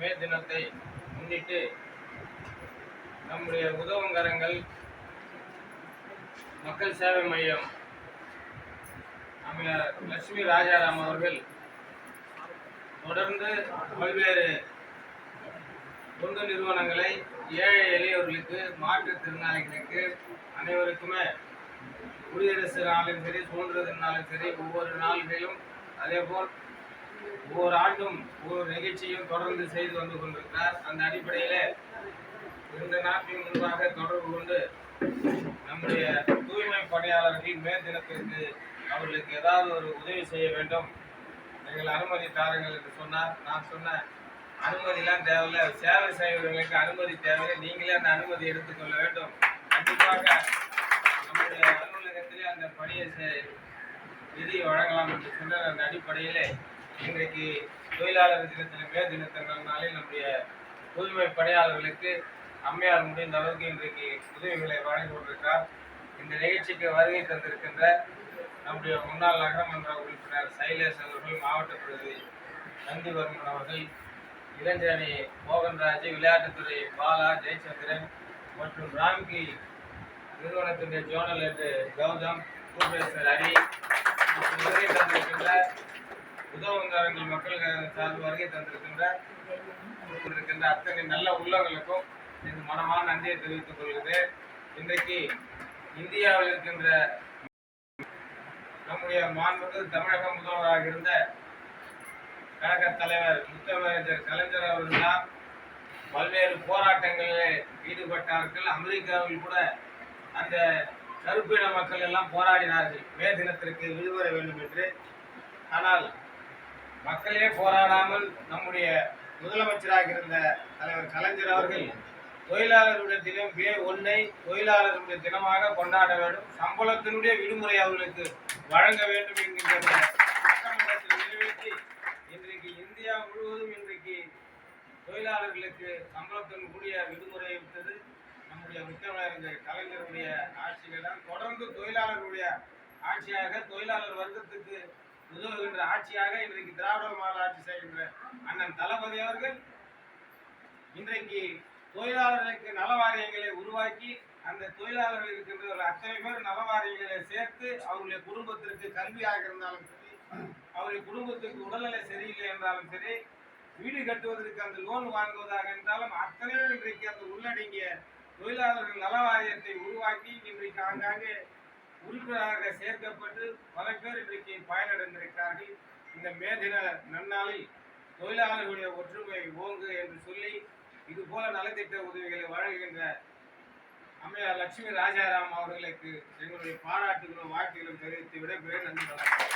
மே தினத்தை முன்னிட்டு நம்முடைய உதவுங்கரங்கள் மக்கள் சேவை மையம் அம்மையார் லட்சுமி ராஜாராம் அவர்கள் தொடர்ந்து பல்வேறு தொண்டு நிறுவனங்களை ஏழை எளியவர்களுக்கு மாற்றுத்திறனாளிகளுக்கு அனைவருக்குமே குடியரசு நாளும் சரி சுதந்திர நாளும் சரி ஒவ்வொரு நாள்களிலும் அதேபோல் ஒவ்வொரு ஆண்டும் ஒவ்வொரு நிகழ்ச்சியும் தொடர்ந்து செய்து வந்து கொண்டிருக்கிறார். அந்த அடிப்படையில் 2 நாட்கள் முன்பாக தொடர்பு கொண்டு நம்முடைய தூய்மை பணியாளர்கள் மே தினத்திற்கு அவர்களுக்கு ஏதாவது ஒரு உதவி செய்ய வேண்டும், நீங்கள் அனுமதி தாருங்கள் என்று சொன்னார். நான் சொன்ன அனுமதியெல்லாம் தேவையில்லை, சேவை செய்வர்களுக்கு அனுமதி தேவையில்லை, நீங்களே அந்த அனுமதி எடுத்துக்கொள்ள வேண்டும், கண்டிப்பாக நம்முடைய அலுவலகத்திலே அந்த பணியை நிதி வழங்கலாம் என்று சொன்ன அந்த அடிப்படையில் இன்றைக்கு தொழிலாளர் தினத்தில் மே தினத்தின் நாளில் நம்முடைய தூய்மை பணியாளர்களுக்கு அம்மையார் முடிந்த அளவுக்கு இன்றைக்கு உதவிகளை வழங்கி கொண்டிருக்கிறார். இந்த நிகழ்ச்சிக்கு வருகை தந்திருக்கின்ற நம்முடைய முன்னாள் நகரமன்ற உறுப்பினர் சைலேஷ் அவர்கள், மாவட்ட பிரதிநிதி நந்திவர்மன் அவர்கள், இளைஞரணி மோகன்ராஜ், விளையாட்டுத்துறை பாலா ஜெயச்சந்திரன் மற்றும் ராம்கி நிறுவனத்தினுடைய ஜோனல் என்று கௌதம், சூப்பர்வைசர் ஹரி மற்றும் வருகை தந்திருக்கின்ற உதவுங்கரங்கள் மக்கள் சார்பு வருகை தந்திருக்கின்ற அத்தனை நல்ல உள்ளவர்களுக்கும் இந்த மனமான நன்றியை தெரிவித்துக் கொள்கிறேன். இன்றைக்கு இந்தியாவில் இருக்கின்ற நம்முடைய மாண்புமிகு தமிழக முதல்வராக இருந்த கழக தலைவர் முத்தமிழர் கலைஞர் அவர்களால் பல்வேறு போராட்டங்களில் ஈடுபட்டார்கள். அமெரிக்காவில் கூட அந்த கருப்பின மக்கள் எல்லாம் போராடினார்கள் மே தினத்திற்கு விடுபட வேண்டும் என்று. ஆனால் மக்களே போராடாமல் நம்முடைய முதலமைச்சராக இருந்த தலைவர் கலைஞர் அவர்கள் தொழிலாளருடைய தினம் மே 1 தொழிலாளருடைய தினமாக கொண்டாட வேண்டும், சம்பளத்தினுடைய விடுமுறை அவர்களுக்கு வழங்க வேண்டும் என்கின்ற சட்டமன்றத்தில் நிறைவேற்றி இன்றைக்கு இந்தியா முழுவதும் இன்றைக்கு தொழிலாளர்களுக்கு சம்பளத்தின் கூடிய விடுமுறையை விட்டது நம்முடைய முத்தமிழர் கலைஞருடைய ஆட்சிகள் தான். தொடர்ந்து தொழிலாளர்களுடைய ஆட்சியாக, தொழிலாளர் வர்க்கத்துக்கு உதவுகின்ற ஆட்சியாக இன்றைக்கு திராவிட மாடல் ஆட்சி செய்கின்ற அண்ணன் தளபதி அவர்கள் இன்றைக்கு தொழிலாளர்களுக்கு நல வாரியங்களை உருவாக்கி அந்த தொழிலாளர்கள் இருக்கின்ற அத்தனை பேர் நல வாரியங்களை சேர்த்து அவருடைய குடும்பத்திற்கு கல்வியாக இருந்தாலும் சரி, அவருடைய குடும்பத்துக்கு உடல்நிலை சரியில்லை என்றாலும் சரி, வீடு கட்டுவதற்கு அந்த லோன் வாங்குவதாக இருந்தாலும் அத்தனையும் இன்றைக்கு அந்த உள்ளடங்கிய தொழிலாளர்கள் நல வாரியத்தை உருவாக்கி இன்றைக்கு ஆங்காங்கே உறுப்பினராக சேர்க்கப்பட்டு பல பேர் இன்றைக்கு பயனடைந்திருக்கிறார்கள். இந்த மே தின நன்னாளில் தொழிலாளர்களுடைய ஒற்றுமை ஓங்கு என்று சொல்லி இதுபோல நலத்திட்ட உதவிகளை வழங்குகின்ற அம்மையார் லட்சுமி ராஜாராம் அவர்களுக்கு எங்களுடைய பாராட்டுகளும் வாழ்த்துகளும் தெரிவித்து விடைபெறுகிறேன். நன்றி.